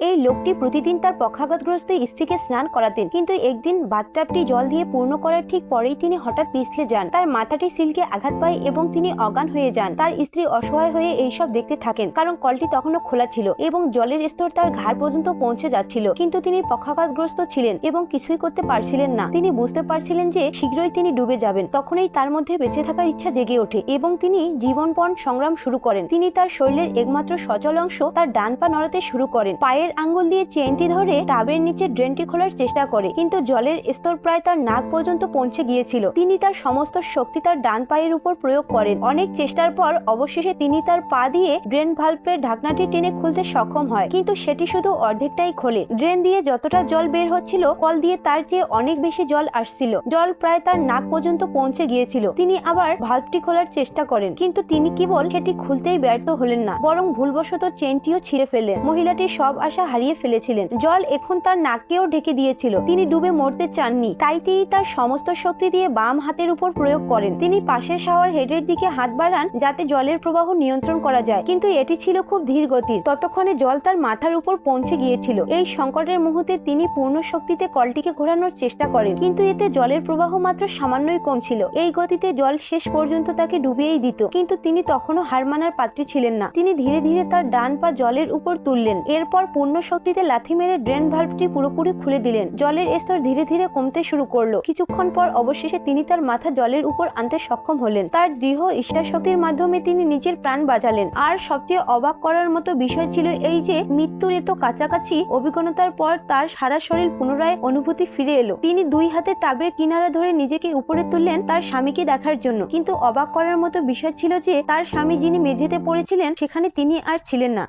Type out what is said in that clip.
এই লোকটি প্রতিদিন তার পক্ষাঘাতগ্রস্ত স্ত্রীকে স্নান করাতেন, কিন্তু একদিন বাথটাবটি জল দিয়ে পূর্ণ করার ঠিক পরেই তিনি হঠাৎ পিছলে যান। তার মাথাটি সিলকে আঘাত পায় এবং তিনি অজ্ঞান হয়ে যান। তার স্ত্রী অসহায় হয়ে এইসব দেখতে থাকেন, কারণ কলটি তখনও খোলা ছিল এবং জলের স্তর তার ঘাড় পর্যন্ত পৌঁছে যাচ্ছিল। কিন্তু তিনি পক্ষাঘাতগ্রস্ত ছিলেন এবং কিছুই করতে পারছিলেন না। তিনি বুঝতে পারছিলেন যে শীঘ্রই তিনি ডুবে যাবেন। তখনই তার মধ্যে বেঁচে থাকার ইচ্ছা জেগে ওঠে এবং তিনি জীবনপণ সংগ্রাম শুরু করেন। তিনি তার শরীরের একমাত্র সচল অংশ তার ডান পা নড়াতে শুরু করেন। পায়ের আঙ্গুল দিয়ে চেনটি ধরে টাবের নিচে ড্রেনটি খোলার চেষ্টা করে, কিন্তু জলের স্তর প্রায় তার নাক পর্যন্ত পৌঁছে গিয়েছিল। তিনি তার সমস্ত শক্তি তার ডান পায়ের উপর প্রয়োগ করেন। অনেক চেষ্টার পর অবশেষে তিনি তার পা দিয়ে ড্রেন ভালভের ঢাকনাটি টেনে খুলতে সক্ষম হয়, কিন্তু সেটি শুধু অর্ধেকটাই খোলে। ড্রেন দিয়ে যতটা জল বের হচ্ছিল, কল দিয়ে তার চেয়ে অনেক বেশি জল আসছিল। জল প্রায় তার নাক পর্যন্ত পৌঁছে গিয়েছিল। তিনি আবার ভালভটি খোলার চেষ্টা করেন, কিন্তু তিনি কেবল সেটি খুলতেই ব্যর্থ হলেন না, বরং ভুলবশত চেনটিও ছিঁড়ে ফেললেন। মহিলাটি সব আশা হারিয়ে ফেলেছিলেন। জল এখন তার নাককেও ঢেকে দিয়েছিল। তিনি ডুবে মরতে চাননি, তাই তিনি তার সমস্ত শক্তি দিয়ে বাম হাতের উপর প্রয়োগ করেন। তিনি পাশের শাওয়ার হেডের দিকে হাত বাড়ান যাতে জলের প্রবাহ নিয়ন্ত্রণ করা যায়, কিন্তু এটি ছিল খুব ধীর গতির। ততক্ষণে জল তার মাথার উপর পৌঁছে গিয়েছিল। এই সংকটের মুহূর্তে তিনি পূর্ণ শক্তিতে কলটিকে ঘোরানোর চেষ্টা করেন, কিন্তু এতে জলের প্রবাহ মাত্র সামান্যই কম ছিল। এই গতিতে জল শেষ পর্যন্ত তাকে ডুবিয়েই দিত, কিন্তু তিনি তখনও হার মানার পাত্রী ছিলেন না। তিনি ধীরে ধীরে তার ডান পা জলের উপর তুললেন। এরপর পূর্ণ শক্তিতে লাথি মেরে ড্রেন ভালভটি পুরোপুরি খুলে দিলেন। জলের স্তর ধীরে ধীরে কমতে শুরু করলো। কিছুক্ষণ পর অবশেষে তিনি তার মাথা জলের উপর আনতে সক্ষম হলেন। তার দৃঢ় ইচ্ছাশক্তির মাধ্যমে তিনি নিজের প্রাণ বাঁচালেন। আর সবচেয়ে অবাক করার মতো বিষয় ছিল এই যে মৃত্যুর এত কাছাকাছি অভিজ্ঞতার পর তার সারা শরীর পুনরায় অনুভূতি ফিরে এলো। তিনি দুই হাতে টাবের কিনারা ধরে নিজেকে উপরে তুললেন তার স্বামীকে দেখার জন্য, কিন্তু অবাক করার মতো বিষয় ছিল যে তার স্বামী যিনি মেঝেতে পড়েছিলেন সেখানে তিনি আর ছিলেন না।